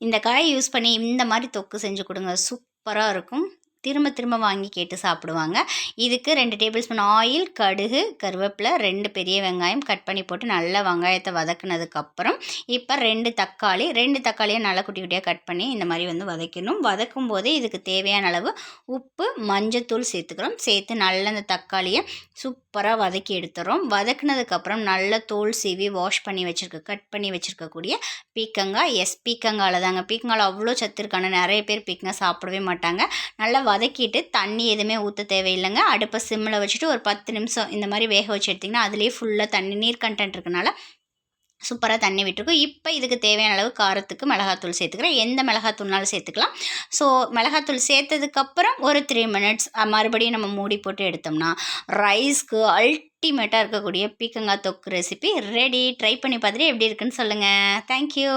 இந்த காயை யூஸ் பண்ணி இந்த மாதிரி தொக்கு செஞ்சு கொடுங்க, சூப்பராக இருக்கும். திரும்ப திரும்ப வாங்கி கேட்டு சாப்பிடுவாங்க. இதுக்கு 2 டேபிள் ஸ்பூன் ஆயில், கடுகு, கருவேப்பிலை, 2 பெரிய வெங்காயம் கட் பண்ணி போட்டு நல்லா வெங்காயத்தை வதக்குனதுக்கப்புறம் இப்போ 2 தக்காளியை நல்லா குட்டி குட்டியாக கட் பண்ணி இந்த மாதிரி வந்து வதக்கணும். வதக்கும் போதே இதுக்கு தேவையான அளவு உப்பு, மஞ்சத்தூள் சேர்த்துக்கிறோம். சேர்த்து நல்லா அந்த தக்காளியை சூப்பராக வதக்கி எடுத்துகிறோம். வதக்குனதுக்கப்புறம் நல்லா தோல் சீவி வாஷ் பண்ணி கட் பண்ணி வச்சுருக்கக்கூடிய பீக்கங்காய். பீக்கங்காயில் தாங்க, பீக்கங்காயில் அவ்வளோ சத்து இருக்கான. நிறைய பேர் பீக்கங்காய் சாப்பிடவே மாட்டாங்க. நல்லா வதக்கிட்டு தண்ணி எதுவுமே ஊற்ற தேவையில்லைங்க. அடுப்பை சிம்மில் வச்சுட்டு ஒரு 10 நிமிஷம் இந்த மாதிரி வேக வச்சு எடுத்திங்கன்னா அதுலேயே ஃபுல்லாக தண்ணி, நீர் கண்டென்ட் இருக்கனால சூப்பராக தண்ணி விட்டுருக்கும். இப்போ இதுக்கு தேவையான அளவு காரத்துக்கு மிளகாத்தூள் சேர்த்துக்கிறேன். எந்த மிளகாத்தூள்னாலும் சேர்த்துக்கலாம். ஸோ மிளகாத்தூள் சேர்த்ததுக்கப்புறம் ஒரு 3 மினிட்ஸ் மறுபடியும் நம்ம மூடி போட்டு எடுத்தோம்னா ரைஸ்க்கு அல்டிமேட்டாக இருக்கக்கூடிய பீக்கங்காய் தொக்கு ரெசிபி ரெடி. ட்ரை பண்ணி பார்த்துட்டு எப்படி இருக்குன்னு சொல்லுங்கள். தேங்க்யூ.